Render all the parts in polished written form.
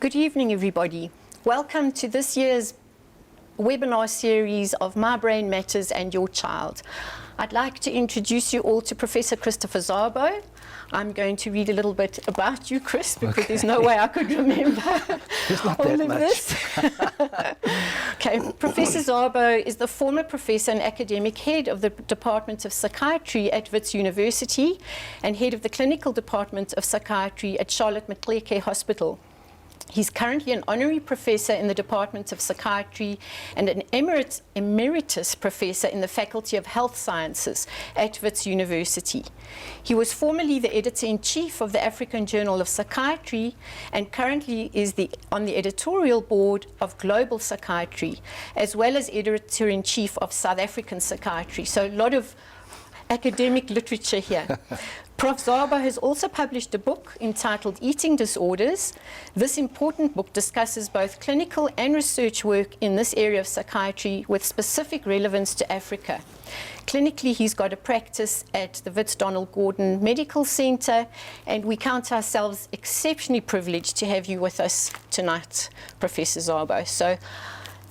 Good evening, everybody. Welcome to this year's webinar series of My Brain Matters and Your Child. I'd like to introduce you all to Professor Christopher Szabo. I'm going to read a little bit about you, Chris, because there's no way I could remember all of this. Okay, Professor Szabo is the former professor and academic head of the Department of Psychiatry at Wits University and head of the clinical department of psychiatry at Charlotte Maxeke Hospital. He's currently an honorary professor in the Department of Psychiatry and an emeritus professor in the Faculty of Health Sciences at Wits University. He was formerly the editor-in-chief of the African Journal of Psychiatry and currently is on the editorial board of Global Psychiatry, as well as editor-in-chief of South African Psychiatry. So a lot of academic literature here. Prof. Szabo has also published a book entitled Eating Disorders. This important book discusses both clinical and research work in this area of psychiatry with specific relevance to Africa. Clinically, he's got a practice at the Wits Donald Gordon Medical Center, and we count ourselves exceptionally privileged to have you with us tonight, Professor Szabo. So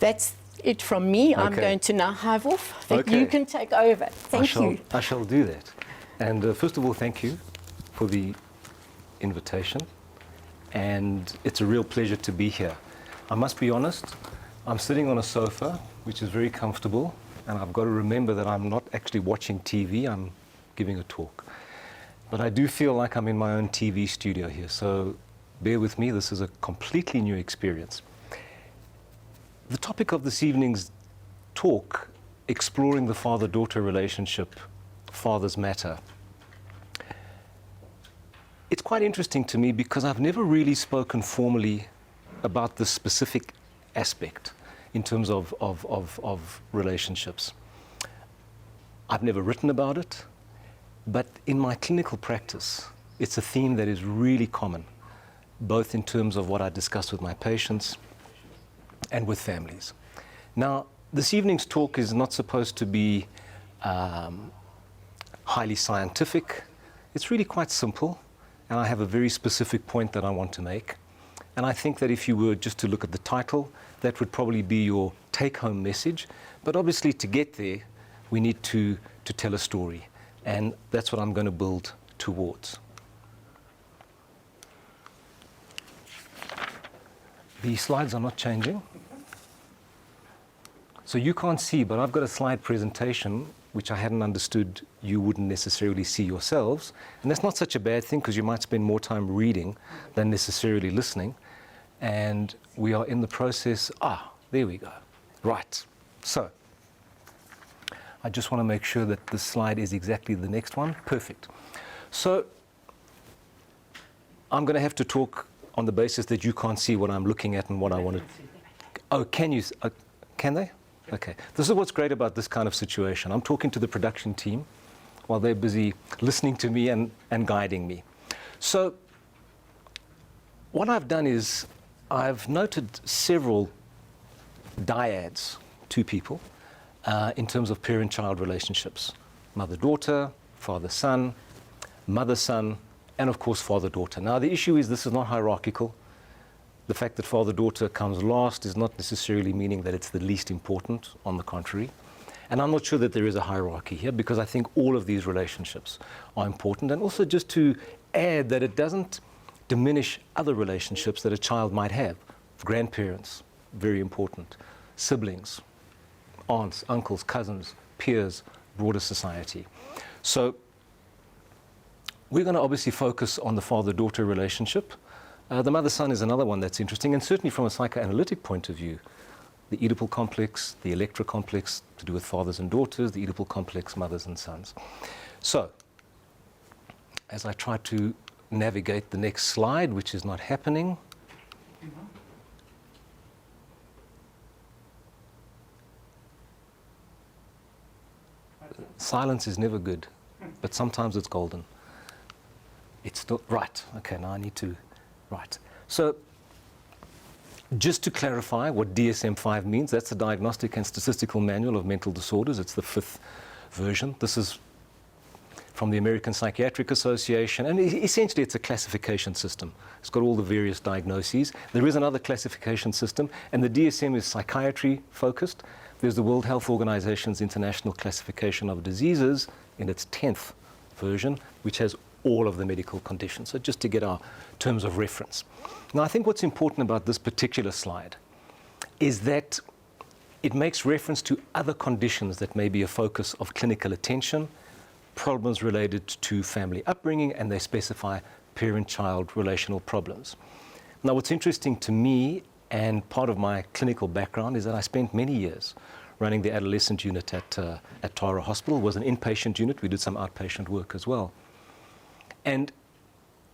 that's it from me. Okay. I'm going to now hive off, that you can take over. Thank you. I shall do that. And first of all, thank you for the invitation. And it's a real pleasure to be here. I must be honest, I'm sitting on a sofa, which is very comfortable. And I've got to remember that I'm not actually watching TV, I'm giving a talk. But I do feel like I'm in my own TV studio here. So bear with me, this is a completely new experience. The topic of this evening's talk, exploring the father-daughter relationship, fathers matter. It's quite interesting to me because I've never really spoken formally about this specific aspect in terms of relationships. I've never written about it, but in my clinical practice, it's a theme that is really common, both in terms of what I discuss with my patients and with families. Now, this evening's talk is not supposed to be highly scientific. It's really quite simple, and I have a very specific point that I want to make. And I think that if you were just to look at the title, that would probably be your take-home message. But obviously, to get there, we need to tell a story, and that's what I'm going to build towards. The slides are not changing. So you can't see, but I've got a slide presentation which I hadn't understood you wouldn't necessarily see yourselves. And that's not such a bad thing because you might spend more time reading than necessarily listening. And we are in the process, there we go. Right, so I just want to make sure that this slide is exactly the next one. Perfect. So I'm going to have to talk on the basis that you can't see what I'm looking at and what I want to... Oh, can you? Can they? Okay. This is what's great about this kind of situation. I'm talking to the production team while they're busy listening to me and guiding me. So what I've done is I've noted several dyads, two people, in terms of parent-child relationships. Mother-daughter, father-son, mother-son, and of course father-daughter. Now the issue is this is not hierarchical. The fact that father-daughter comes last is not necessarily meaning that it's the least important, on the contrary. And I'm not sure that there is a hierarchy here because I think all of these relationships are important. And also just to add that it doesn't diminish other relationships that a child might have. Grandparents, very important. Siblings, aunts, uncles, cousins, peers, broader society. So we're going to obviously focus on the father-daughter relationship. The mother-son is another one that's interesting, and certainly from a psychoanalytic point of view, the Oedipal complex, the Electra complex, to do with fathers and daughters, the Oedipal complex, mothers and sons. So, as I try to navigate the next slide, which is not happening, silence is never good, but sometimes it's golden. It's still, right, okay, now I need to... Right. So just to clarify what DSM-5 means, that's the Diagnostic and Statistical Manual of Mental Disorders. It's the 5th version. This is from the American Psychiatric Association, and essentially it's a classification system. It's got all the various diagnoses. There is another classification system, and the DSM is psychiatry focused. There's the World Health Organization's International Classification of Diseases in its 10th version, which has all of the medical conditions. So just to get our terms of reference. Now, I think what's important about this particular slide is that it makes reference to other conditions that may be a focus of clinical attention, problems related to family upbringing, and they specify parent-child relational problems. Now, what's interesting to me, and part of my clinical background, is that I spent many years running the adolescent unit at Tara Hospital. It was an inpatient unit. We did some outpatient work as well. And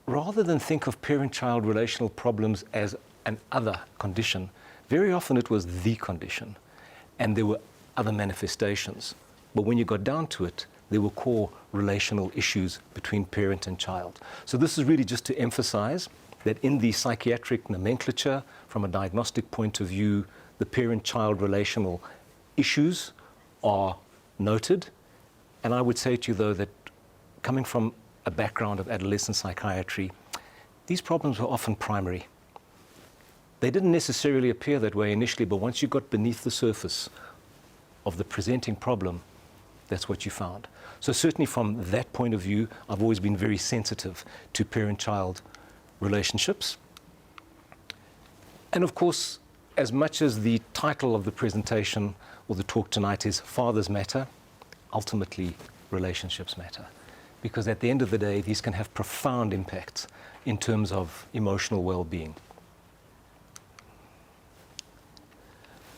rather than think of parent-child relational problems as an other condition, very often it was the condition, and there were other manifestations. But when you got down to it, there were core relational issues between parent and child. So this is really just to emphasize that in the psychiatric nomenclature, from a diagnostic point of view, the parent-child relational issues are noted. And I would say to you, though, that coming from a background of adolescent psychiatry, these problems were often primary. They didn't necessarily appear that way initially, but once you got beneath the surface of the presenting problem, that's what you found. So certainly from that point of view, I've always been very sensitive to parent-child relationships. And of course, as much as the title of the presentation or the talk tonight is Fathers Matter, ultimately relationships matter. Because at the end of the day, these can have profound impacts in terms of emotional well-being.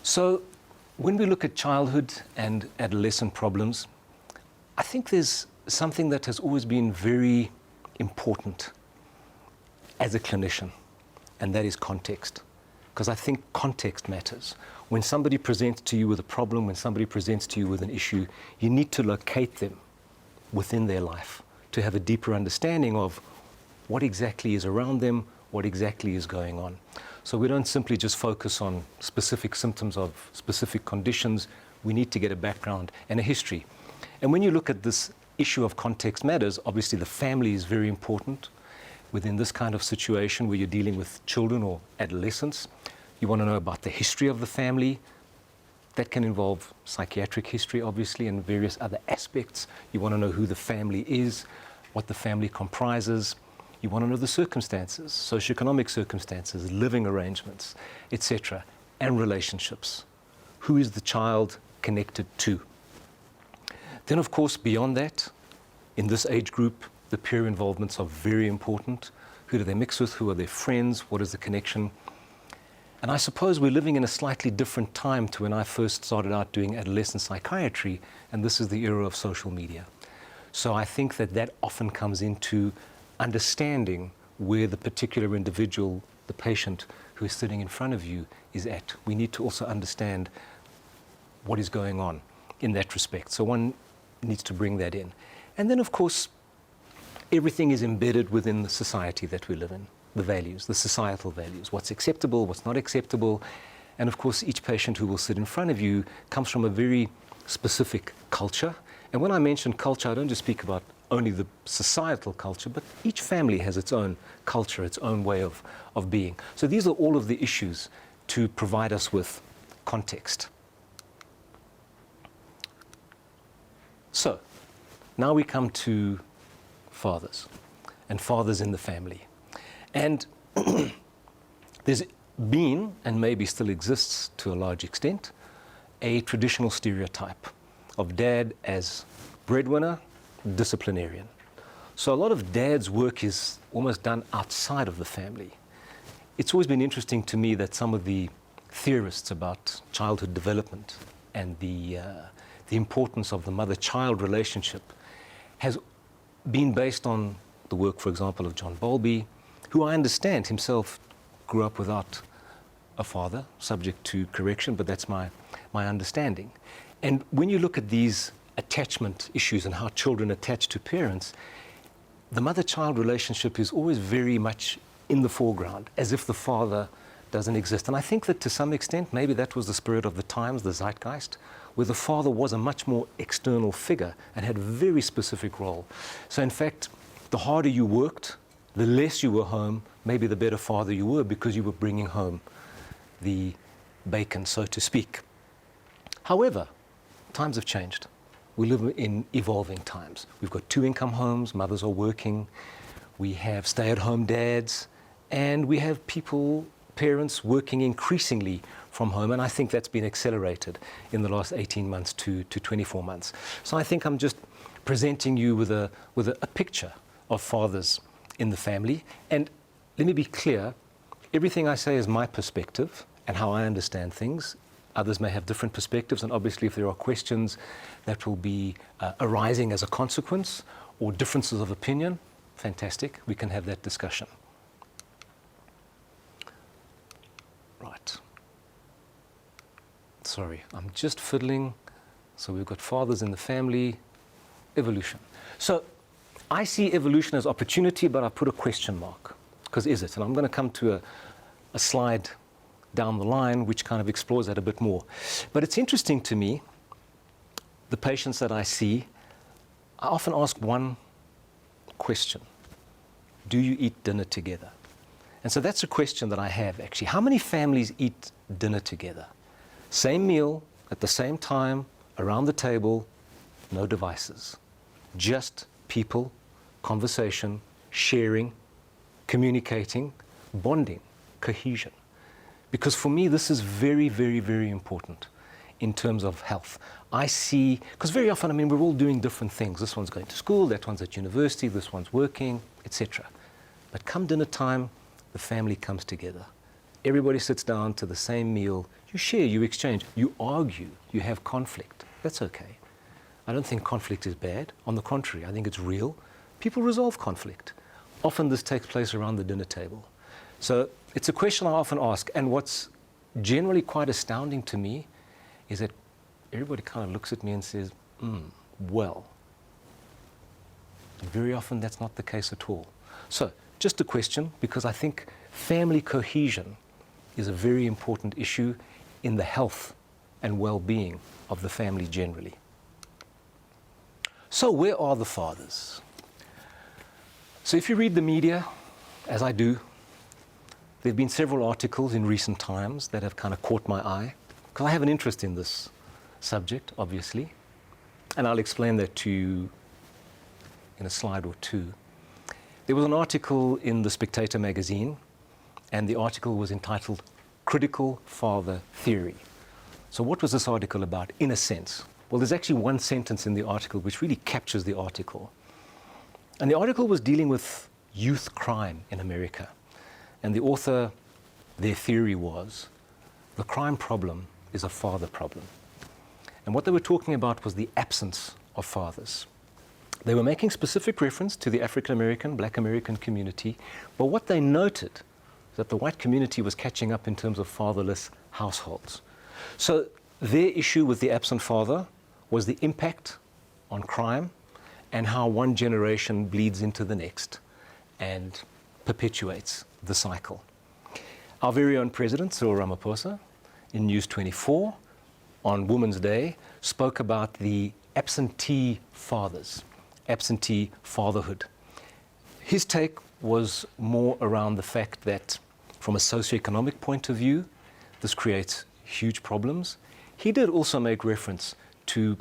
So when we look at childhood and adolescent problems, I think there's something that has always been very important as a clinician, and that is context. Because I think context matters. When somebody presents to you with a problem, when somebody presents to you with an issue, you need to locate them within their life to have a deeper understanding of what exactly is around them, what exactly is going on. So we don't simply just focus on specific symptoms of specific conditions. We need to get a background and a history. And when you look at this issue of context matters, obviously the family is very important within this kind of situation where you're dealing with children or adolescents. You want to know about the history of the family. That can involve psychiatric history, obviously, and various other aspects. You want to know who the family is, what the family comprises. You want to know the circumstances, socioeconomic circumstances, living arrangements, etc., and relationships. Who is the child connected to? Then, of course, beyond that, in this age group, the peer involvements are very important. Who do they mix with? Who are their friends? What is the connection? And I suppose we're living in a slightly different time to when I first started out doing adolescent psychiatry, and this is the era of social media. So I think that that often comes into understanding where the particular individual, the patient who is sitting in front of you, is at. We need to also understand what is going on in that respect. So one needs to bring that in. And then, of course, everything is embedded within the society that we live in. The values, the societal values, what's acceptable, what's not acceptable. And of course, each patient who will sit in front of you comes from a very specific culture. And when I mention culture, I don't just speak about only the societal culture, but each family has its own culture, its own way of being. So these are all of the issues to provide us with context. So now we come to fathers and fathers in the family. And there's been, and maybe still exists to a large extent, a traditional stereotype of dad as breadwinner, disciplinarian. So a lot of dad's work is almost done outside of the family. It's always been interesting to me that some of the theorists about childhood development and the importance of the mother-child relationship has been based on the work, for example, of John Bowlby, who I understand himself grew up without a father, subject to correction, but that's my understanding. And when you look at these attachment issues and how children attach to parents, the mother-child relationship is always very much in the foreground, as if the father doesn't exist. And I think that to some extent, maybe that was the spirit of the times, the zeitgeist, where the father was a much more external figure and had a very specific role. So in fact, the harder you worked, the less you were home, maybe the better father you were, because you were bringing home the bacon, so to speak. However, times have changed. We live in evolving times. We've got two-income homes, mothers are working, we have stay-at-home dads, and we have parents working increasingly from home, and I think that's been accelerated in the last 18 months to 24 months. So I think I'm just presenting you with a picture of fathers in the family. And let me be clear, everything I say is my perspective and how I understand things. Others may have different perspectives, and obviously if there are questions that will be arising as a consequence or differences of opinion, fantastic, we can have that discussion. Right. Sorry, I'm just fiddling. So we've got fathers in the family, evolution. So I see evolution as opportunity, but I put a question mark, because is it? And I'm going to come to a slide down the line which kind of explores that a bit more. But it's interesting to me, the patients that I see, I often ask one question: do you eat dinner together? And so that's a question that I have actually. How many families eat dinner together? Same meal, at the same time, around the table, no devices. Just people, conversation, sharing, communicating, bonding, cohesion. Because for me, this is very, very, very important in terms of health. I see, because very often, I mean, we're all doing different things. This one's going to school, that one's at university, this one's working, etc. But come dinner time, the family comes together. Everybody sits down to the same meal. You share, you exchange, you argue, you have conflict. That's okay. I don't think conflict is bad. On the contrary, I think it's real. People resolve conflict. Often this takes place around the dinner table. So it's a question I often ask, and what's generally quite astounding to me is that everybody kind of looks at me and says, well. And very often that's not the case at all. So just a question, because I think family cohesion is a very important issue in the health and well-being of the family generally. So where are the fathers? So if you read the media, as I do, there have been several articles in recent times that have kind of caught my eye, because I have an interest in this subject, obviously, and I'll explain that to you in a slide or two. There was an article in the Spectator magazine, and the article was entitled Critical Father Theory. So what was this article about, in a sense? Well, there's actually one sentence in the article which really captures the article. And the article was dealing with youth crime in America. And the author, their theory was, the crime problem is a father problem. And what they were talking about was the absence of fathers. They were making specific reference to the African American, Black American community, but what they noted is that the white community was catching up in terms of fatherless households. So their issue with the absent father was the impact on crime and how one generation bleeds into the next and perpetuates the cycle. Our very own President, Cyril Ramaphosa, in News 24 on Women's Day, spoke about the absentee fathers, absentee fatherhood. His take was more around the fact that from a socioeconomic point of view, this creates huge problems. He did also make reference to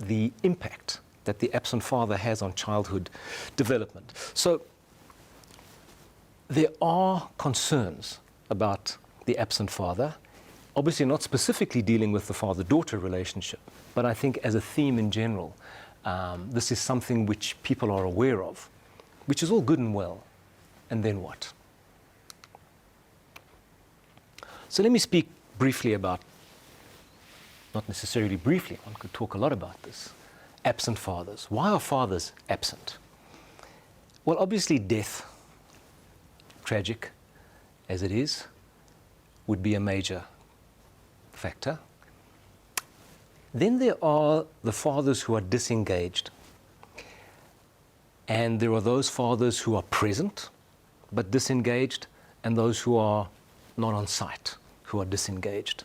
the impact that the absent father has on childhood development. So there are concerns about the absent father, obviously not specifically dealing with the father-daughter relationship, but I think as a theme in general, this is something which people are aware of, which is all good and well. And then what? So let me speak briefly about, not necessarily briefly, one could talk a lot about this, absent fathers. Why are fathers absent? Well, obviously death, tragic as it is, would be a major factor. Then there are the fathers who are disengaged. And there are those fathers who are present but disengaged, and those who are not on site, who are disengaged.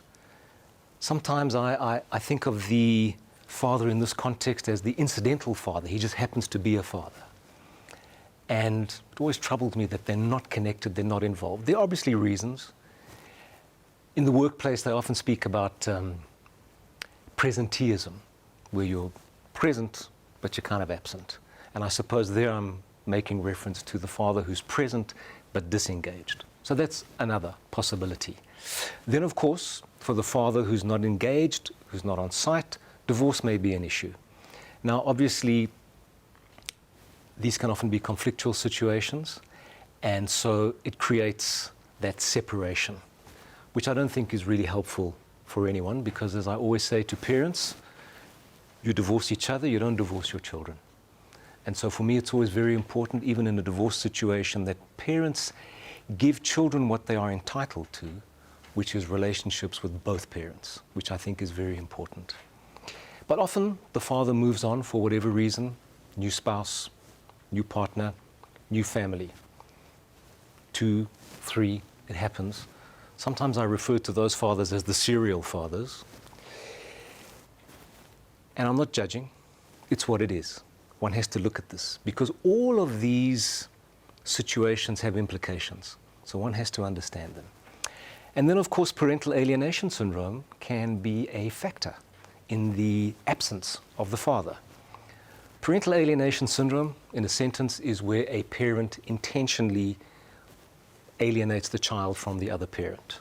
Sometimes I think of the father in this context as the incidental father. He just happens to be a father. And it always troubled me that they're not connected, they're not involved. There are obviously reasons. In the workplace, they often speak about presenteeism, where you're present, but you're kind of absent. And I suppose there I'm making reference to the father who's present, but disengaged. So that's another possibility. Then, of course, for the father who's not engaged, who's not on site, divorce may be an issue. Now, obviously, these can often be conflictual situations, and so it creates that separation, which I don't think is really helpful for anyone, because as I always say to parents, you divorce each other, you don't divorce your children. And so for me, it's always very important, even in a divorce situation, that parents give children what they are entitled to, which is relationships with both parents, which I think is very important. But often the father moves on for whatever reason, new spouse, new partner, new family. 2, 3, it happens. Sometimes I refer to those fathers as the serial fathers. And I'm not judging, it's what it is. One has to look at this, because all of these situations have implications, so one has to understand them. And then, of course, parental alienation syndrome can be a factor in the absence of the father. Parental alienation syndrome, in a sentence, is where a parent intentionally alienates the child from the other parent.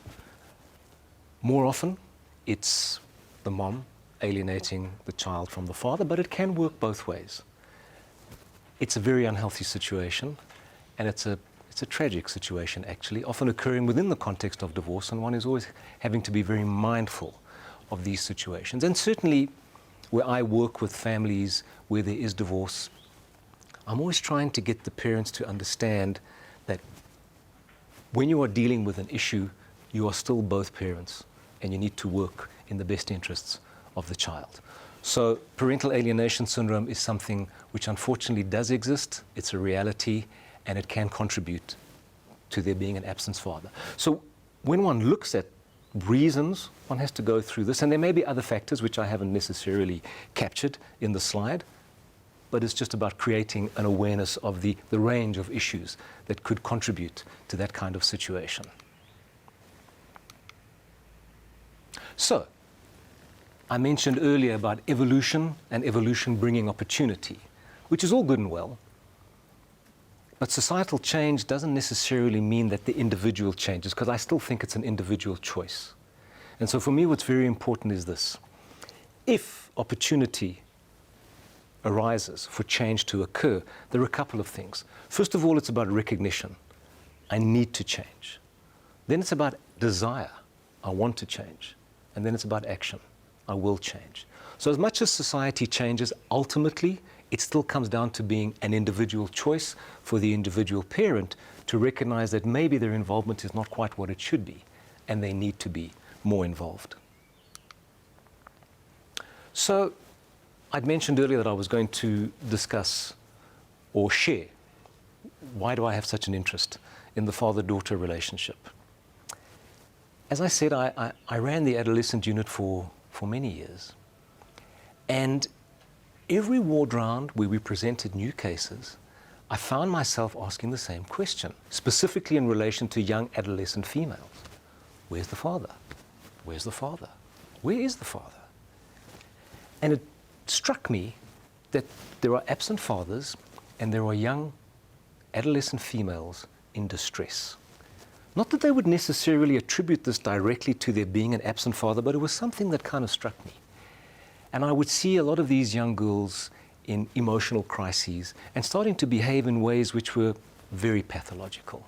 More often, it's the mom alienating the child from the father, but it can work both ways. It's a very unhealthy situation, and it's a tragic situation, actually, often occurring within the context of divorce, and one is always having to be very mindful of these situations. And certainly, where I work with families where there is divorce, I'm always trying to get the parents to understand that when you are dealing with an issue, you are still both parents, and you need to work in the best interests of the child. So parental alienation syndrome is something which unfortunately does exist. It's a reality, and it can contribute to there being an absent father. So when one looks at reasons, one has to go through this, and there may be other factors which I haven't necessarily captured in the slide, but it's just about creating an awareness of the range of issues that could contribute to that kind of situation. So, I mentioned earlier about evolution and evolution bringing opportunity, which is all good and well, but societal change doesn't necessarily mean that the individual changes, because I still think it's an individual choice. And so for me, what's very important is this. If opportunity arises for change to occur, there are a couple of things. First of all, it's about recognition. I need to change. Then it's about desire. I want to change. And then it's about action. I will change. So as much as society changes, ultimately, it still comes down to being an individual choice for the individual parent to recognize that maybe their involvement is not quite what it should be, and they need to be more involved. So I'd mentioned earlier that I was going to discuss or share why do I have such an interest in the father-daughter relationship. As I said, I ran the adolescent unit for many years. And every ward round where we presented new cases, I found myself asking the same question, specifically in relation to young adolescent females. Where's the father? Where's the father? Where is the father? And it struck me that there are absent fathers and there are young adolescent females in distress. Not that they would necessarily attribute this directly to there being an absent father, but it was something that kind of struck me. And I would see a lot of these young girls in emotional crises and starting to behave in ways which were very pathological.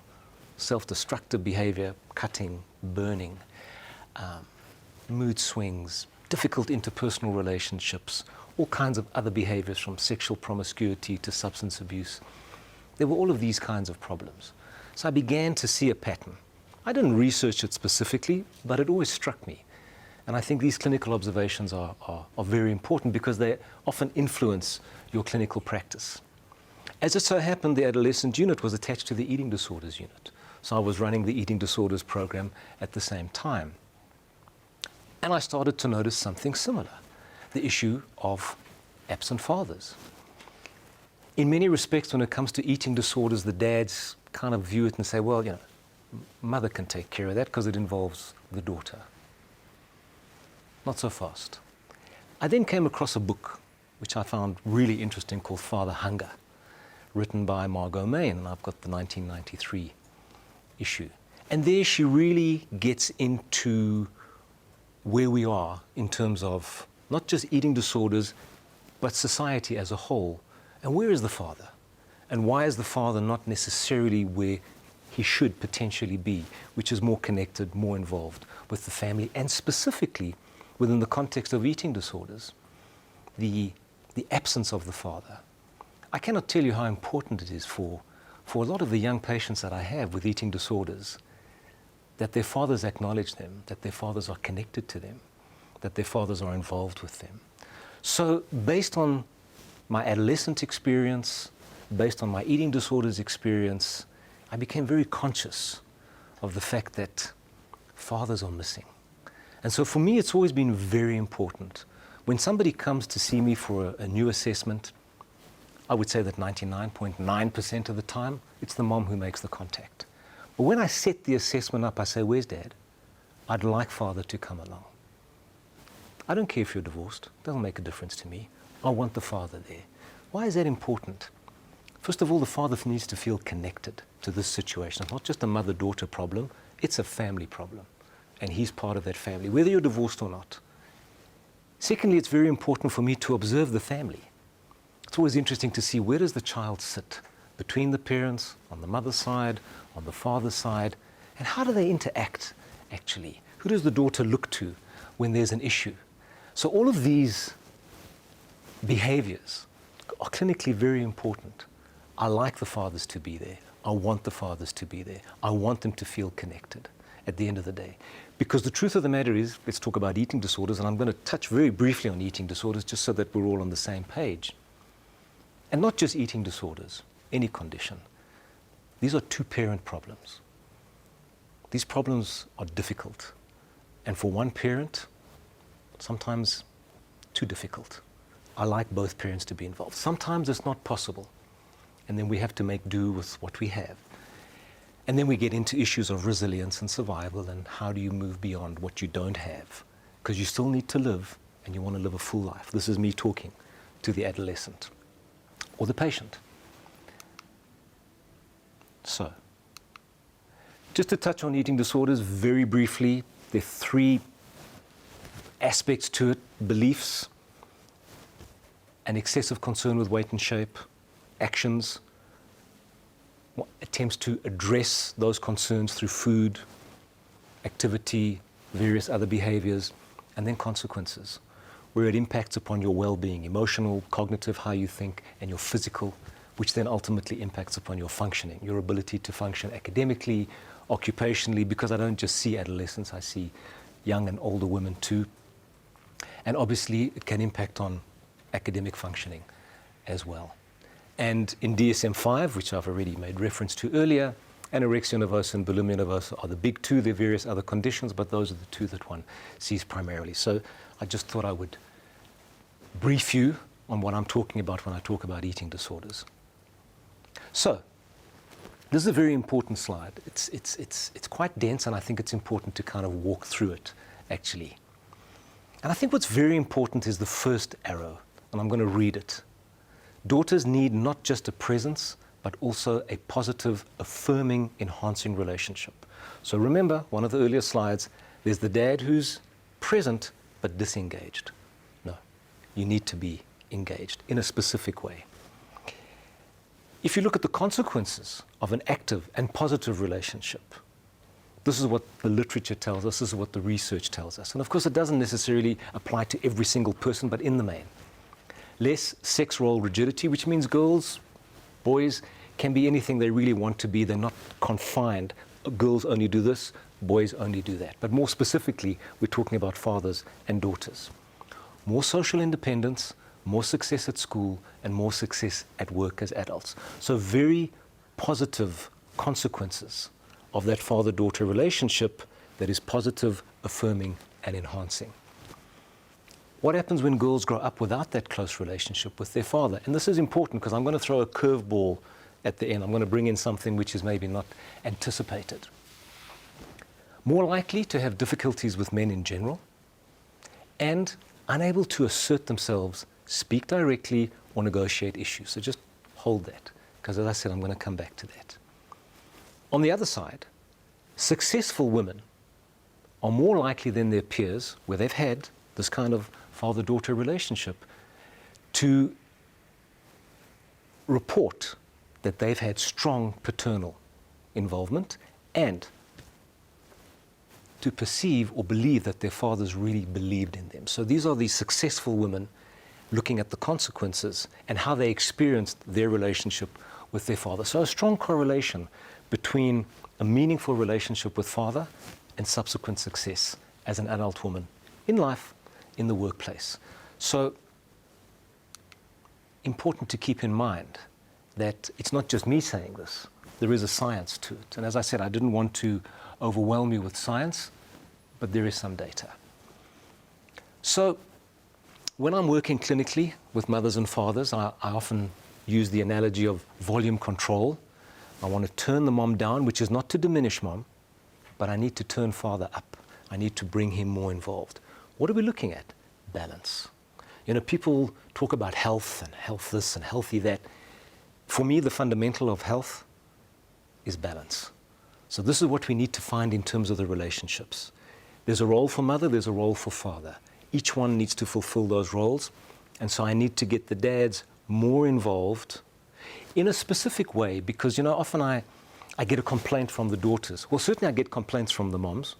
Self-destructive behavior, cutting, burning, mood swings, difficult interpersonal relationships, all kinds of other behaviors from sexual promiscuity to substance abuse. There were all of these kinds of problems. So I began to see a pattern. I didn't research it specifically, but it always struck me. And I think these clinical observations are very important because they often influence your clinical practice. As it so happened, the adolescent unit was attached to the eating disorders unit. So I was running the eating disorders program at the same time. And I started to notice something similar, the issue of absent fathers. In many respects, when it comes to eating disorders, the dads kind of view it and say, well, mother can take care of that because it involves the daughter. Not so fast. I then came across a book which I found really interesting called Father Hunger, written by Margot Main, and I've got the 1993 issue. And there she really gets into where we are in terms of not just eating disorders, but society as a whole. And where is the father? And why is the father not necessarily where he should potentially be, which is more connected, more involved with the family, and specifically within the context of eating disorders, the absence of the father. I cannot tell you how important it is for a lot of the young patients that I have with eating disorders, that their fathers acknowledge them, that their fathers are connected to them, that their fathers are involved with them. So based on my adolescent experience, based on my eating disorders experience, I became very conscious of the fact that fathers are missing. And so for me, it's always been very important. When somebody comes to see me for a new assessment, I would say that 99.9% of the time, it's the mom who makes the contact. But when I set the assessment up, I say, where's dad? I'd like father to come along. I don't care if you're divorced. It doesn't make a difference to me. I want the father there. Why is that important? First of all, the father needs to feel connected to this situation. It's not just a mother-daughter problem, it's a family problem. And he's part of that family, whether you're divorced or not. Secondly, it's very important for me to observe the family. It's always interesting to see where does the child sit between the parents, on the mother's side, on the father's side, and how do they interact, actually? Who does the daughter look to when there's an issue? So all of these behaviors are clinically very important. I like the fathers to be there. I want the fathers to be there. I want them to feel connected at the end of the day. Because the truth of the matter is, let's talk about eating disorders, and I'm going to touch very briefly on eating disorders just so that we're all on the same page. And not just eating disorders, any condition. These are two-parent problems. These problems are difficult. And for one parent, sometimes too difficult. I like both parents to be involved. Sometimes it's not possible. And then we have to make do with what we have. And then we get into issues of resilience and survival and how do you move beyond what you don't have. Because you still need to live and you want to live a full life. This is me talking to the adolescent or the patient. So, just to touch on eating disorders very briefly, there are three aspects to it: beliefs, an excessive concern with weight and shape, actions, attempts to address those concerns through food, activity, various other behaviors, and then consequences, where it impacts upon your well-being, emotional, cognitive, how you think, and your physical, which then ultimately impacts upon your functioning, your ability to function academically, occupationally, because I don't just see adolescents, I see young and older women too. And obviously, it can impact on academic functioning as well. And in DSM-5, which I've already made reference to earlier, anorexia nervosa and bulimia nervosa are the big two. There are various other conditions, but those are the two that one sees primarily. So I just thought I would brief you on what I'm talking about when I talk about eating disorders. So this is a very important slide. It's quite dense, and I think it's important to kind of walk through it, actually. And I think what's very important is the first arrow, and I'm going to read it. Daughters need not just a presence, but also a positive, affirming, enhancing relationship. So remember, one of the earlier slides, there's the dad who's present but disengaged. No, you need to be engaged in a specific way. If you look at the consequences of an active and positive relationship, this is what the literature tells us, this is what the research tells us. And of course, it doesn't necessarily apply to every single person, but in the main. Less sex role rigidity, which means girls, boys can be anything they really want to be. They're not confined. Girls only do this, boys only do that. But more specifically, we're talking about fathers and daughters. More social independence, more success at school, and more success at work as adults. So very positive consequences of that father-daughter relationship that is positive, affirming, and enhancing. What happens when girls grow up without that close relationship with their father? And this is important because I'm going to throw a curveball at the end. I'm going to bring in something which is maybe not anticipated. More likely to have difficulties with men in general, and unable to assert themselves, speak directly, or negotiate issues. So just hold that, because as I said, I'm going to come back to that. On the other side, successful women are more likely than their peers, where they've had this kind of father-daughter relationship, to report that they've had strong paternal involvement and to perceive or believe that their fathers really believed in them. So these are the successful women looking at the consequences and how they experienced their relationship with their father. So a strong correlation between a meaningful relationship with father and subsequent success as an adult woman in life, in the workplace. So important to keep in mind that it's not just me saying this. There is a science to it. And as I said, I didn't want to overwhelm you with science, but there is some data. So when I'm working clinically with mothers and fathers, I often use the analogy of volume control. I want to turn the mom down, which is not to diminish mom, but I need to turn father up. I need to bring him more involved. What are we looking at? Balance. You know, people talk about health and health this and healthy that. For me, the fundamental of health is balance. So this is what we need to find in terms of the relationships. There's a role for mother, there's a role for father. Each one needs to fulfill those roles. And so I need to get the dads more involved in a specific way, because, you know, often I get a complaint from the daughters. Well, certainly I get complaints from the moms.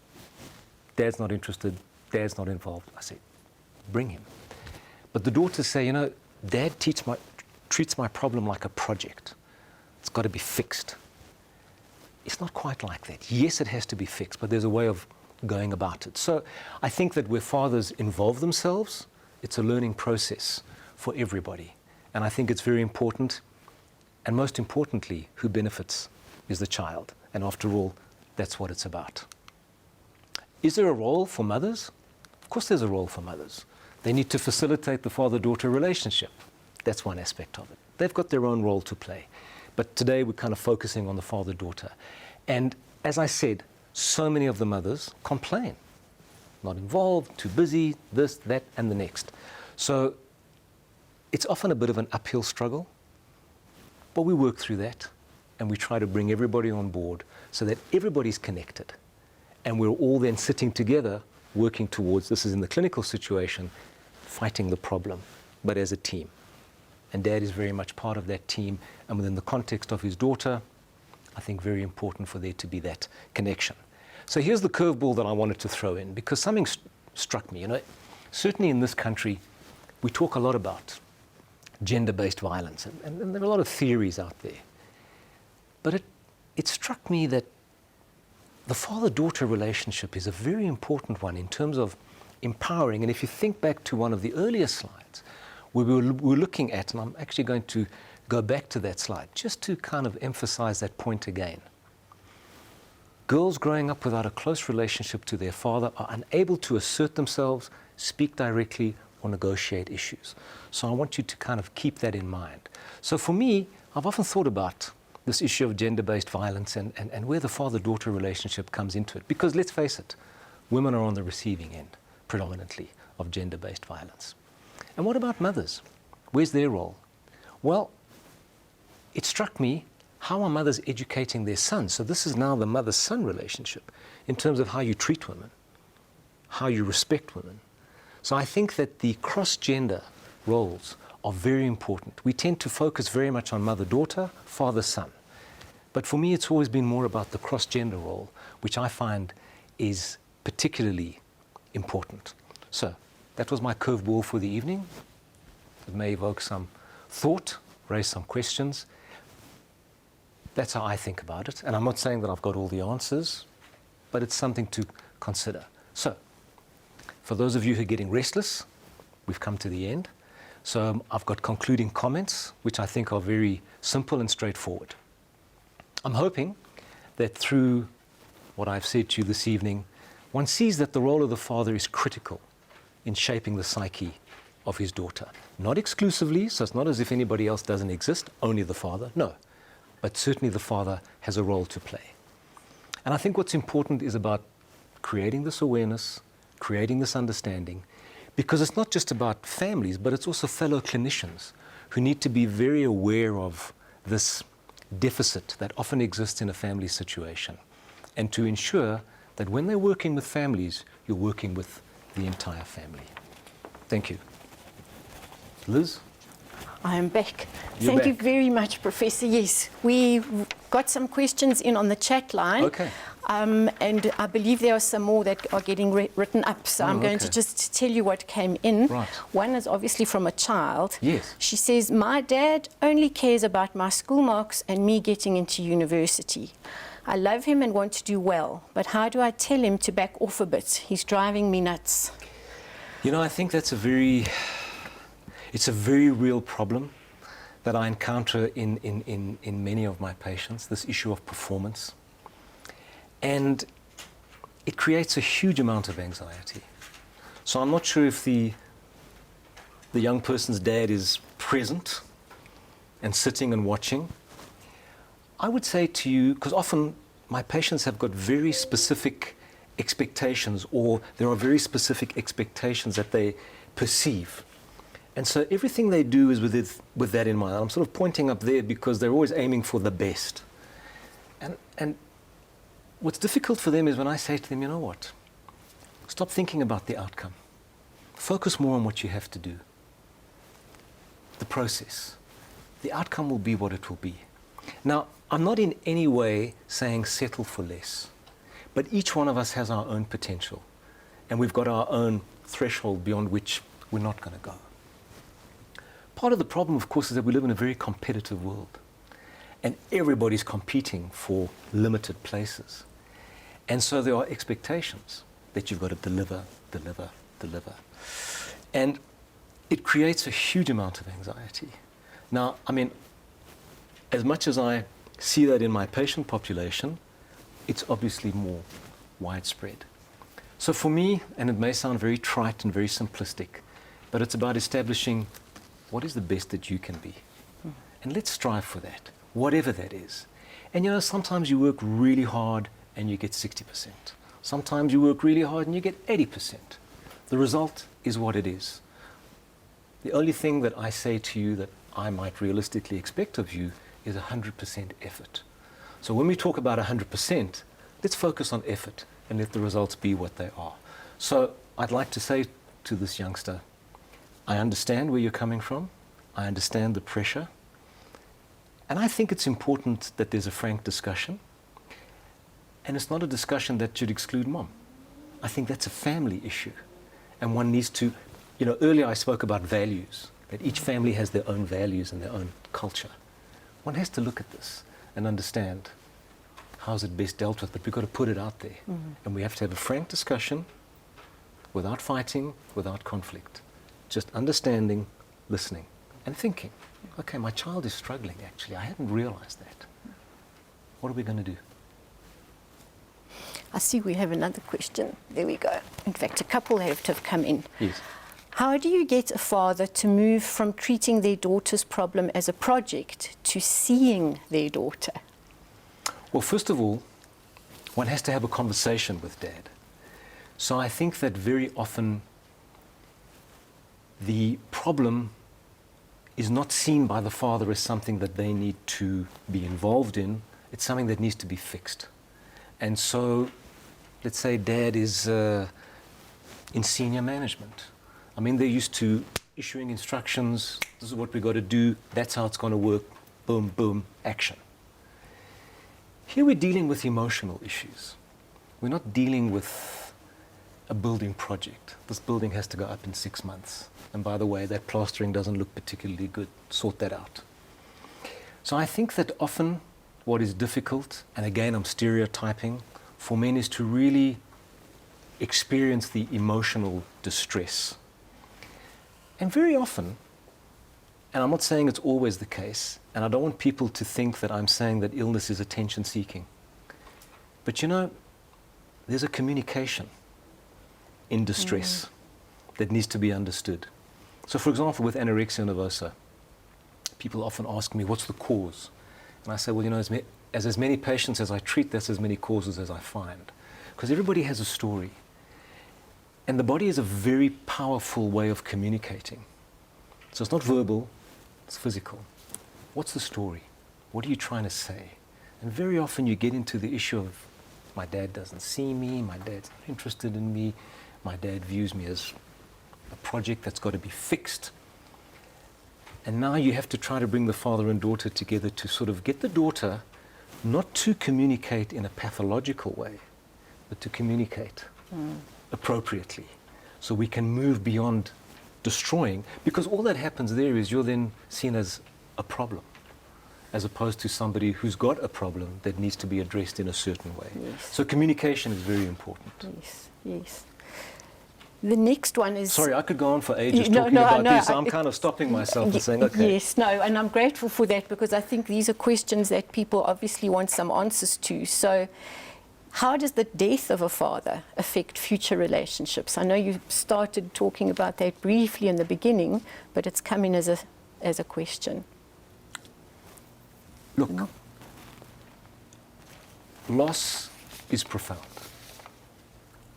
Dad's not interested, dad's not involved. I say, bring him. But the daughters say, you know, dad treats my problem like a project. It's got to be fixed. It's not quite like that. Yes, it has to be fixed, but there's a way of going about it. So I think that where fathers involve themselves, it's a learning process for everybody. And I think it's very important. And most importantly, who benefits is the child. And after all, that's what it's about. Is there a role for mothers? Of course there's a role for mothers. They need to facilitate the father-daughter relationship. That's one aspect of it. They've got their own role to play. But today we're kind of focusing on the father-daughter. And as I said, so many of the mothers complain. Not involved, too busy, this, that, and the next. So it's often a bit of an uphill struggle, but we work through that and we try to bring everybody on board so that everybody's connected. And we're all then sitting together working towards, this is in the clinical situation, fighting the problem, but as a team. And dad is very much part of that team, and within the context of his daughter, I think very important for there to be that connection. So here's the curveball that I wanted to throw in, because something struck me. You know, certainly in this country, we talk a lot about gender-based violence, and there are a lot of theories out there. But it struck me that the father-daughter relationship is a very important one in terms of empowering. And if you think back to one of the earlier slides, we were looking at, and I'm actually going to go back to that slide, just to kind of emphasize that point again. Girls growing up without a close relationship to their father are unable to assert themselves, speak directly, or negotiate issues. So I want you to kind of keep that in mind. So for me, I've often thought about this issue of gender-based violence and where the father-daughter relationship comes into it. Because let's face it, women are on the receiving end, predominantly, of gender-based violence. And what about mothers? Where's their role? Well, it struck me, how are mothers educating their sons? So this is now the mother-son relationship in terms of how you treat women, how you respect women. So I think that the cross-gender roles are very important. We tend to focus very much on mother-daughter, father-son. But for me, it's always been more about the cross-gender role, which I find is particularly important. So that was my curveball for the evening. It may evoke some thought, raise some questions. That's how I think about it. And I'm not saying that I've got all the answers, but it's something to consider. So, for those of you who are getting restless, we've come to the end. So I've got concluding comments, which I think are very simple and straightforward. I'm hoping that through what I've said to you this evening, one sees that the role of the father is critical in shaping the psyche of his daughter. Not exclusively, so it's not as if anybody else doesn't exist, only the father, no. But certainly the father has a role to play. And I think what's important is about creating this awareness, creating this understanding, because it's not just about families, but it's also fellow clinicians who need to be very aware of this deficit that often exists in a family situation, and to ensure that when they're working with families, you're working with the entire family. Thank you. Liz? I am back. You're Thank you back. very much, Professor. Yes, we got some questions in on the chat line. Okay. And I believe there are some more that are getting written up. So I'm going to okay. just tell you what came in. Right. One is obviously from a child. Yes. She says, my dad only cares about my school marks and me getting into university. I love him and want to do well, but how do I tell him to back off a bit? He's driving me nuts. You know, I think that's it's a very real problem that I encounter in many of my patients, this issue of performance. And it creates a huge amount of anxiety. So I'm not sure if the young person's dad is present and sitting and watching. I would say to you, because often my patients have got very specific expectations, or there are very specific expectations that they perceive. And so everything they do is with that in mind. I'm sort of pointing up there because they're always aiming for the best. And what's difficult for them is when I say to them, you know what, stop thinking about the outcome. Focus more on what you have to do. The process. The outcome will be what it will be. Now, I'm not in any way saying settle for less, but each one of us has our own potential, and we've got our own threshold beyond which we're not going to go. Part of the problem, of course, is that we live in a very competitive world, and everybody's competing for limited places. And so there are expectations that you've got to deliver. And it creates a huge amount of anxiety. Now, I mean, as much as I see that in my patient population, it's obviously more widespread. So for me, and it may sound very trite and very simplistic, but it's about establishing what is the best that you can be. And let's strive for that, whatever that is. And you know, sometimes you work really hard and you get 60%. Sometimes you work really hard and you get 80%. The result is what it is. The only thing that I say to you that I might realistically expect of you is 100% effort. So when we talk about 100%, let's focus on effort and let the results be what they are. So I'd like to say to this youngster, I understand where you're coming from. I understand the pressure. And I think it's important that there's a frank discussion. And it's not a discussion that should exclude mom. I think that's a family issue. And one needs to, you know, earlier I spoke about values, that each family has their own values and their own culture. One has to look at this and understand how is it best dealt with, but we've got to put it out there. And we have to have a frank discussion without fighting, without conflict. Just understanding, listening, and thinking, okay, my child is struggling actually. I hadn't realized that. What are we going to do? I see we have another question. There we go. In fact, a couple have come in. Yes. How do you get a father to move from treating their daughter's problem as a project to seeing their daughter? Well, first of all, one has to have a conversation with dad. So I think that very often the problem is not seen by the father as something that they need to be involved in. It's something that needs to be fixed. And so, let's say dad is in senior management. I mean, they're used to issuing instructions. This is what we've got to do. That's how it's going to work. Boom, boom, action. Here we're dealing with emotional issues. We're not dealing with a building project. This building has to go up in 6 months. And by the way, that plastering doesn't look particularly good. Sort that out. So I think that often what is difficult, and again I'm stereotyping, for men is to really experience the emotional distress. And very often, and I'm not saying it's always the case, and I don't want people to think that I'm saying that illness is attention seeking. But you know, there's a communication in distress that needs to be understood. So for example, with anorexia nervosa, people often ask me, what's the cause? And I say, well, you know, as many patients as I treat, that's as many causes as I find. Because everybody has a story. And the body is a very powerful way of communicating. So it's not verbal, it's physical. What's the story? What are you trying to say? And very often you get into the issue of, my dad doesn't see me, my dad's not interested in me, my dad views me as a project that's got to be fixed. And now you have to try to bring the father and daughter together to sort of get the daughter not to communicate in a pathological way, but to communicate appropriately, so we can move beyond destroying, because all that happens there is you're then seen as a problem, as opposed to somebody who's got a problem that needs to be addressed in a certain way. Yes. So communication is very important. Yes, yes. The next one is... Sorry, I could go on for ages talking about these, so I'm kind of stopping myself and saying, okay. Yes, no, and I'm grateful for that, because I think these are questions that people obviously want some answers to. So how does the death of a father affect future relationships? I know you started talking about that briefly in the beginning, but it's come in as a question. Look, loss is profound.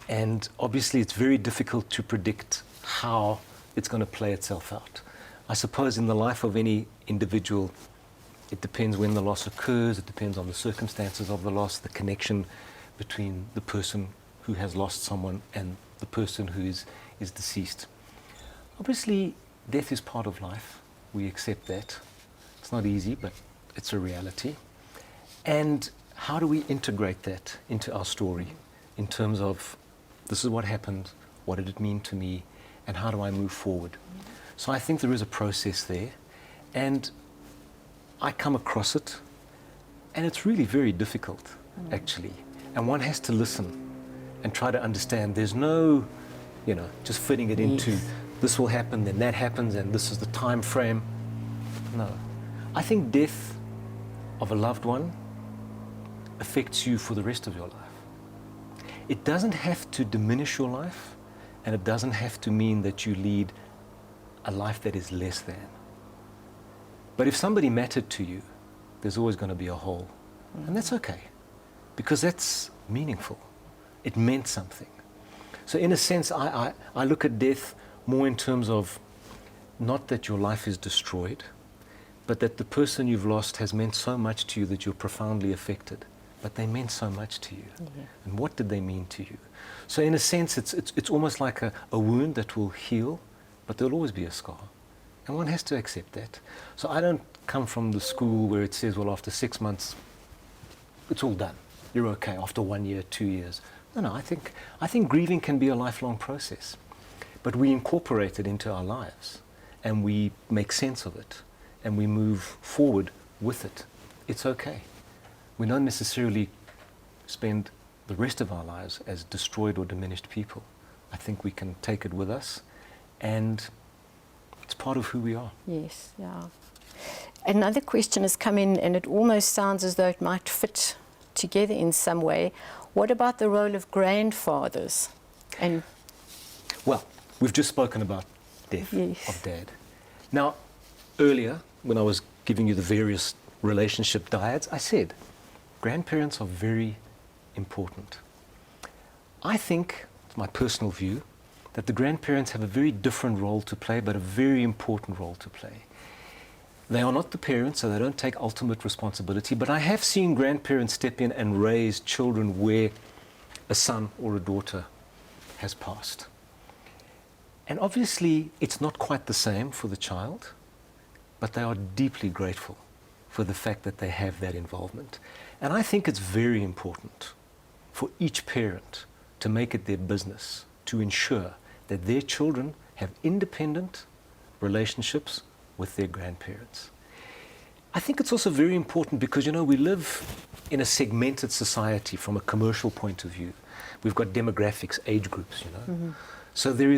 And obviously it's very difficult to predict how it's going to play itself out. I suppose in the life of any individual, it depends when the loss occurs, it depends on the circumstances of the loss, the connection between the person who has lost someone and the person who is deceased. Obviously, death is part of life. We accept that. It's not easy, but it's a reality. And how do we integrate that into our story in terms of, this is what happened, what did it mean to me, and how do I move forward? So I think there is a process there, and I come across it, and it's really very difficult, actually. And one has to listen and try to understand. There's no, you know, just fitting it into, this will happen, then that happens, and this is the time frame. No. I think death of a loved one affects you for the rest of your life. It doesn't have to diminish your life, and it doesn't have to mean that you lead a life that is less than. But if somebody mattered to you, there's always going to be a hole. And that's okay, because that's meaningful. It meant something. So in a sense, I look at death more in terms of not that your life is destroyed, but that the person you've lost has meant so much to you that you're profoundly affected. But they meant so much to you. Yeah. And what did they mean to you? So in a sense, it's almost like a wound that will heal, but there'll always be a scar. And one has to accept that. So I don't come from the school where it says, well, after 6 months, it's all done. You're okay after 1 year, 2 years. No, I think grieving can be a lifelong process. But we incorporate it into our lives, and we make sense of it, and we move forward with it. It's okay. We don't necessarily spend the rest of our lives as destroyed or diminished people. I think we can take it with us, and it's part of who we are. Yes, yeah. Another question has come in, and it almost sounds as though it might fit together in some way. What about the role of grandfathers? And well, we've just spoken about death of dad. Now, earlier, when I was giving you the various relationship dyads, I said, grandparents are very important. I think, it's my personal view, that the grandparents have a very different role to play, but a very important role to play. They are not the parents, so they don't take ultimate responsibility, but I have seen grandparents step in and raise children where a son or a daughter has passed. And obviously, it's not quite the same for the child, but they are deeply grateful for the fact that they have that involvement. And I think it's very important for each parent to make it their business to ensure that their children have independent relationships with their grandparents. I think it's also very important because, you know, we live in a segmented society from a commercial point of view. We've got demographics, age groups, you know. So there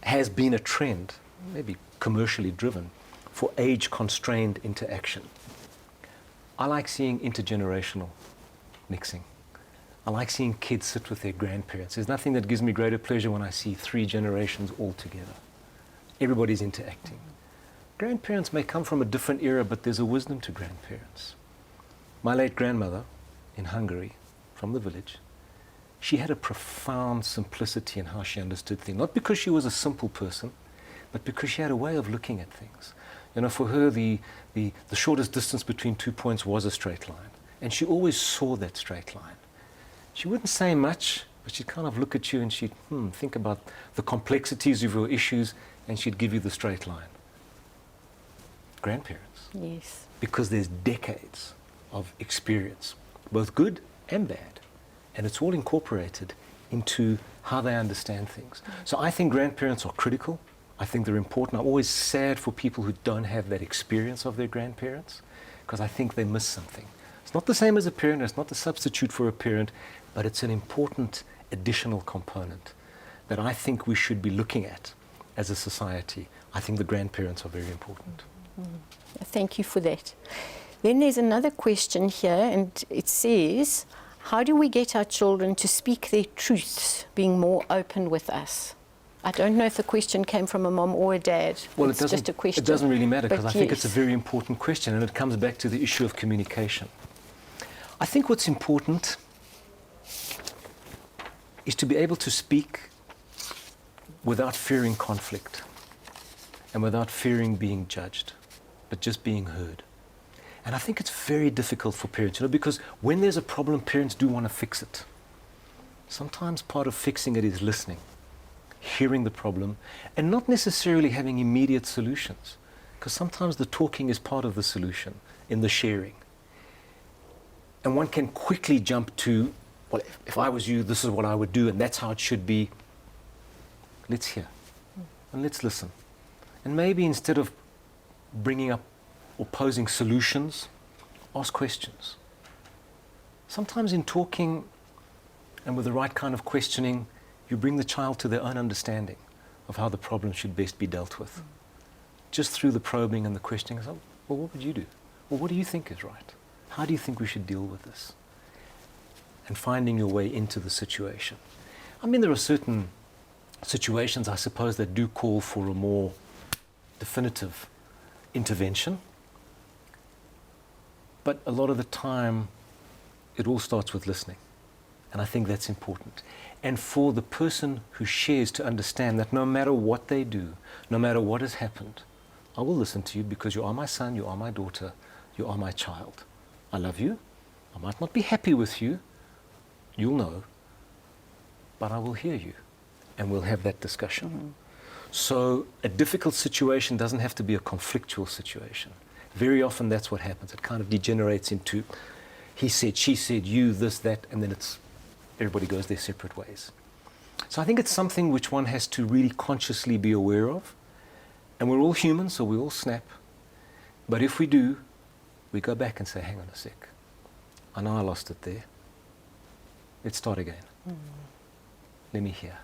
has been a trend, maybe commercially driven, for age-constrained interaction. I like seeing intergenerational mixing. I like seeing kids sit with their grandparents. There's nothing that gives me greater pleasure when I see 3 generations all together. Everybody's interacting. Grandparents may come from a different era, but there's a wisdom to grandparents. My late grandmother in Hungary, from the village, she had a profound simplicity in how she understood things. Not because she was a simple person, but because she had a way of looking at things. You know, for her, the shortest distance between 2 points was a straight line. And she always saw that straight line. She wouldn't say much, but she'd kind of look at you and she'd think about the complexities of your issues, and she'd give you the straight line. Grandparents. Yes. Because there's decades of experience, both good and bad. And it's all incorporated into how they understand things. So I think grandparents are critical. I think they're important. I'm always sad for people who don't have that experience of their grandparents, because I think they miss something. It's not the same as a parent, it's not the substitute for a parent, but it's an important additional component that I think we should be looking at as a society. I think the grandparents are very important. Thank you for that. Then there's another question here, and it says, how do we get our children to speak their truths, being more open with us? I don't know if the question came from a mom or a dad. Well, it's just a question. It doesn't really matter, because I think it's a yes. very important question, and it comes back to the issue of communication. I think what's important is to be able to speak without fearing conflict and without fearing being judged, but just being heard. And I think it's very difficult for parents, because when there's a problem, parents do want to fix it. Sometimes part of fixing it is listening, hearing the problem, and not necessarily having immediate solutions, because sometimes the talking is part of the solution in the sharing. And one can quickly jump to, well, if I was you, this is what I would do, and that's how it should be. Let's hear, and let's listen. And maybe instead of bringing up or posing solutions, ask questions. Sometimes in talking and with the right kind of questioning, you bring the child to their own understanding of how the problem should best be dealt with. Just through the probing and the questioning, well, what would you do? Well, what do you think is right? How do you think we should deal with this? And finding your way into the situation. I mean, there are certain situations, I suppose, that do call for a more definitive intervention. But a lot of the time, it all starts with listening. And I think that's important. And for the person who shares to understand that no matter what they do, no matter what has happened, I will listen to you because you are my son, you are my daughter, you are my child. I love you. I might not be happy with you. You'll know. But I will hear you. And we'll have that discussion. Mm-hmm. So a difficult situation doesn't have to be a conflictual situation. Very often that's what happens. It kind of degenerates into he said, she said, you, this, that, and then everybody goes their separate ways. So I think it's something which one has to really consciously be aware of. And we're all human, so we all snap. But if we do, we go back and say, hang on a sec. I know I lost it there. Let's start again. Let me hear.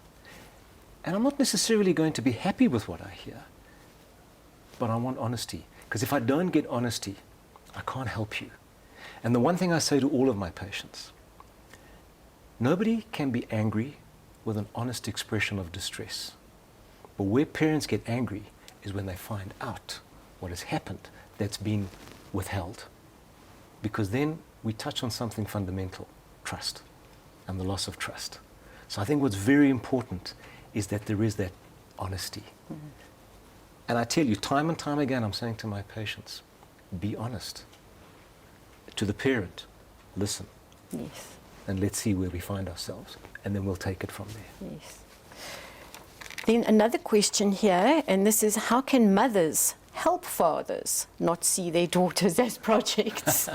And I'm not necessarily going to be happy with what I hear, but I want honesty. Because if I don't get honesty, I can't help you. And the one thing I say to all of my patients, nobody can be angry with an honest expression of distress. But where parents get angry is when they find out what has happened that's been withheld. Because then we touch on something fundamental, trust, and the loss of trust. So I think what's very important is that there is that honesty. Mm-hmm. And I tell you, time and time again, I'm saying to my patients, be honest. To the parent, listen. Yes. And let's see where we find ourselves. And then we'll take it from there. Yes. Then another question here, and this is, how can mothers help fathers not see their daughters as projects?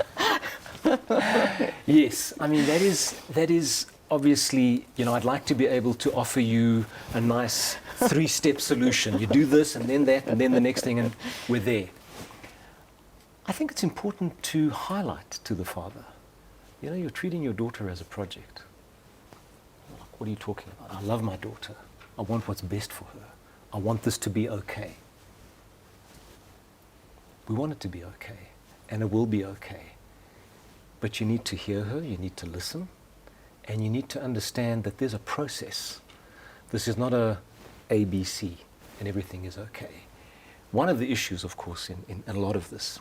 Yes, I mean, that is obviously, I'd like to be able to offer you a nice 3-step solution. You do this, and then that, and then the next thing, and we're there. I think it's important to highlight to the father, you're treating your daughter as a project. What are you talking about? I love my daughter. I want what's best for her. I want this to be okay. We want it to be okay, and it will be okay. But you need to hear her, you need to listen, And you need to understand that there's a process. This is not a ABC and everything is okay. One of the issues, of course, in a lot of this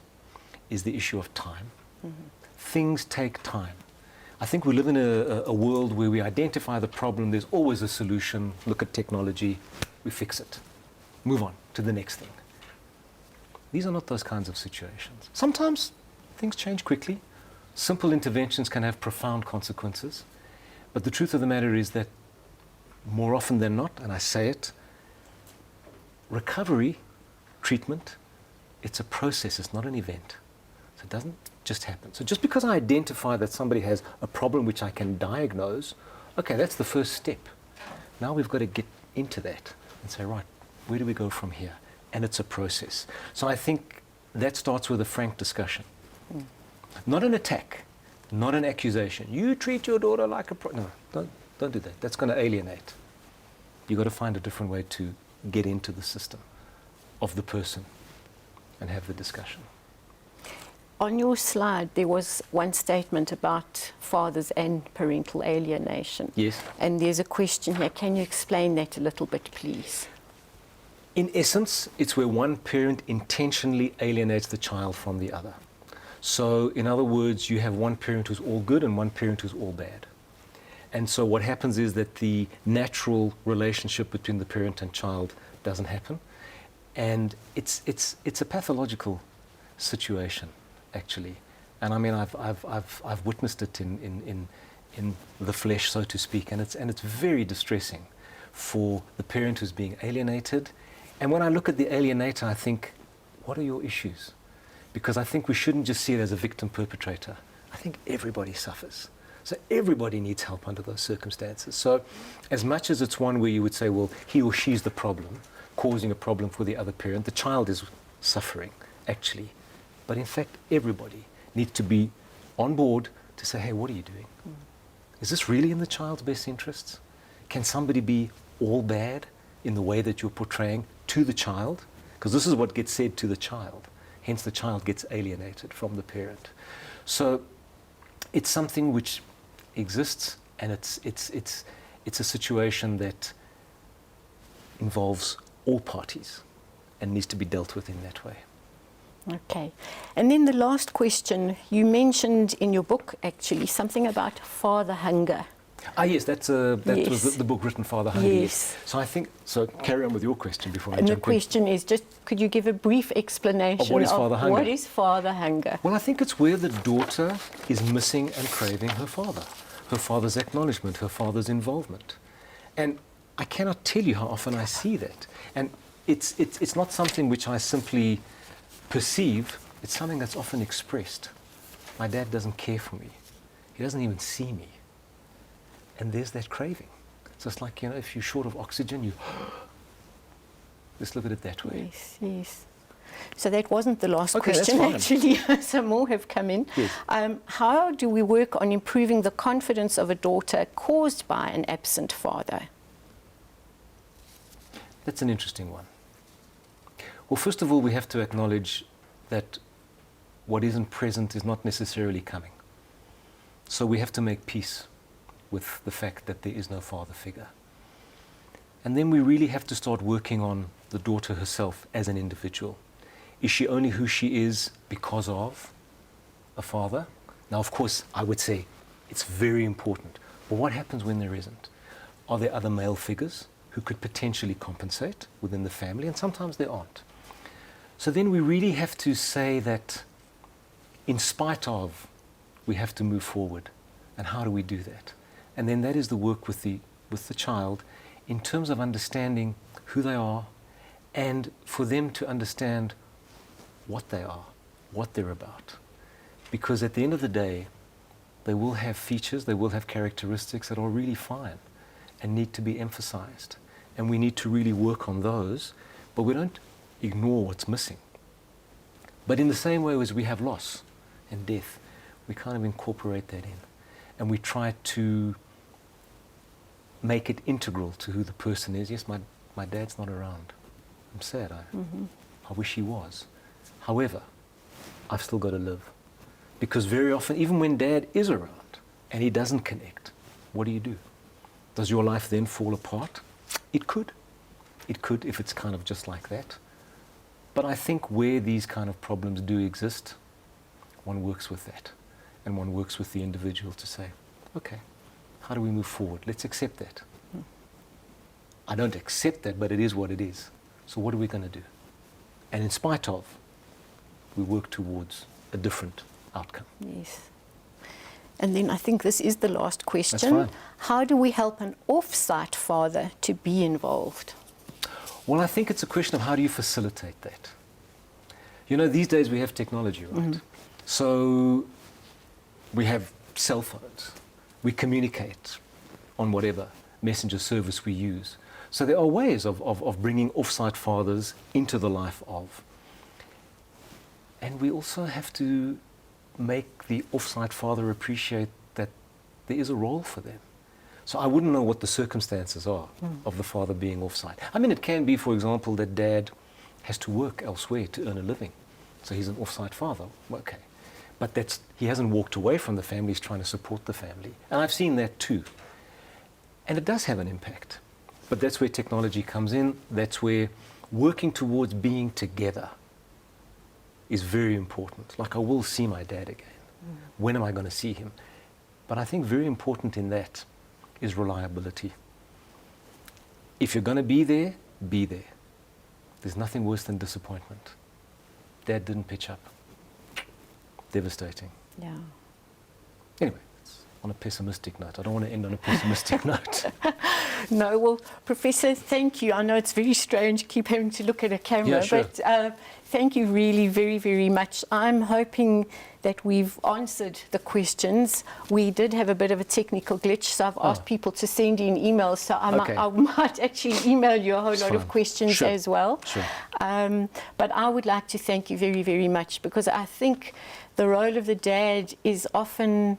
is the issue of time. Things take time. I think we live in a world where we identify the problem, there's always a solution, look at technology, we fix it. Move on to the next thing. These are not those kinds of situations. Sometimes things change quickly. Simple interventions can have profound consequences. But the truth of the matter is that more often than not, and I say it, recovery, treatment, it's a process, it's not an event. So it doesn't just happen. So just because I identify that somebody has a problem which I can diagnose, okay, that's the first step. Now we've got to get into that and say, right, where do we go from here? And it's a process. So I think that starts with a frank discussion. Not an attack, not an accusation. You treat your daughter like a no, don't do that. That's going to alienate. You've got to find a different way to get into the system of the person and have the discussion. On your slide, there was one statement about fathers and parental alienation. Yes. And there's a question here. Can you explain that a little bit, please? In essence, it's where one parent intentionally alienates the child from the other. So, in other words, you have one parent who's all good and one parent who's all bad. And so what happens is that the natural relationship between the parent and child doesn't happen. And it's a pathological situation, actually. And I mean, I've witnessed it in the flesh, so to speak, and it's very distressing for the parent who's being alienated. And when I look at the alienator, I think, what are your issues? Because I think we shouldn't just see it as a victim-perpetrator. I think everybody suffers. So everybody needs help under those circumstances. So as much as it's one where you would say, well, he or she's the problem, causing a problem for the other parent, the child is suffering, actually. But in fact, everybody needs to be on board to say, hey, what are you doing? Is this really in the child's best interests? Can somebody be all bad in the way that you're portraying to the child? Because this is what gets said to the child. Hence, the child gets alienated from the parent. So it's something which exists, and it's a situation that involves all parties and needs to be dealt with in that way. Okay. And then the last question, you mentioned in your book, actually, something about father hunger. Ah, yes, that Yes. was the book written, Father Hunger. Yes. So I think, so carry on with your question before I And the jump in. question is just, could you give a brief explanation Of what is father hunger? What is father hunger? Well, I think it's where the daughter is missing and craving her father's acknowledgement, her father's involvement. And I cannot tell you how often I see that. And it's not something which I simply perceive, it's something that's often expressed. My dad doesn't care for me. He doesn't even see me. And there's that craving. So it's like, you know, if you're short of oxygen, you just look at it that way. Yes, yes. So that wasn't the last Okay, that's question, fine. actually. Some more have come in. Yes. How do we work on improving the confidence of a daughter caused by an absent father? That's an interesting one. Well, first of all, we have to acknowledge that what isn't present is not necessarily coming. So we have to make peace with the fact that there is no father figure. And then we really have to start working on the daughter herself as an individual. Is she only who she is because of a father? Now, of course, I would say it's very important. But what happens when there isn't? Are there other male figures who could potentially compensate within the family? And sometimes there aren't. So then we really have to say that in spite of, we have to move forward. And how do we do that? And then that is the work with the child in terms of understanding who they are and for them to understand what they are, what they're about. Because at the end of the day, they will have features, they will have characteristics that are really fine and need to be emphasized. And we need to really work on those, but we don't ignore what's missing. But in the same way as we have loss and death, we kind of incorporate that in. And we try to make it integral to who the person is. Yes, my dad's not around. I'm sad. I wish he was. However, I've still got to live. Because very often, even when dad is around and he doesn't connect, what do you do? Does your life then fall apart? It could. It could if it's kind of just like that. But I think where these kind of problems do exist, one works with that. And one works with the individual to say, okay, how do we move forward? Let's accept that. I don't accept that, but it is what it is. So what are we going to do? And in spite of, we work towards a different outcome. Yes. And then I think this is the last question. That's fine. How do we help an off-site father to be involved? Well, I think it's a question of how do you facilitate that? You know, these days we have technology, right? So we have cell phones. We communicate on whatever messenger service we use. So there are ways of bringing off-site fathers into the life of. And we also have to make the off-site father appreciate that there is a role for them. So I wouldn't know what the circumstances are of the father being off-site. I mean, it can be, for example, that dad has to work elsewhere to earn a living. So he's an off-site father. Okay. But he hasn't walked away from the family, he's trying to support the family. And I've seen that too. And it does have an impact. But that's where technology comes in. That's where working towards being together is very important. Like, I will see my dad again. When am I going to see him? But I think very important in that is reliability. If you're going to be there, be there. There's nothing worse than disappointment. Dad didn't pitch up. Devastating. Yeah. Anyway, it's on a pessimistic note. I don't want to end on a pessimistic note. No, well, Professor, thank you. I know it's very strange, keep having to look at a camera, Yeah, sure. but thank you really very, very much. I'm hoping that we've answered the questions. We did have a bit of a technical glitch, so I've asked people to send in emails, so I might actually email you a whole lot of questions as well. Sure. But I would like to thank you very, very much, because I think the role of the dad is often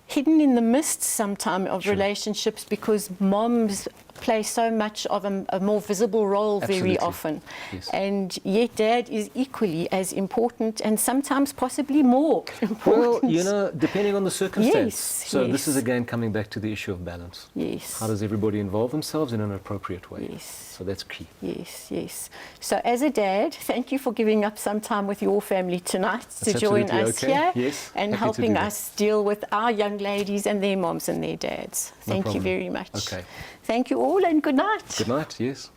hidden in the mist sometimes of relationships, because moms play so much of a more visible role very often. Yes. And yet dad is equally as important, and sometimes possibly more important. Well, you know, depending on the circumstance. Yes, so this is again coming back to the issue of balance. Yes. How does everybody involve themselves in an appropriate way? Yes. So that's key. Yes, yes. So as a dad, thank you for giving up some time with your family tonight to join us here and helping us deal with our young ladies and their moms and their dads. Thank you very much. Okay. Thank you all, and good night. Good night, yes.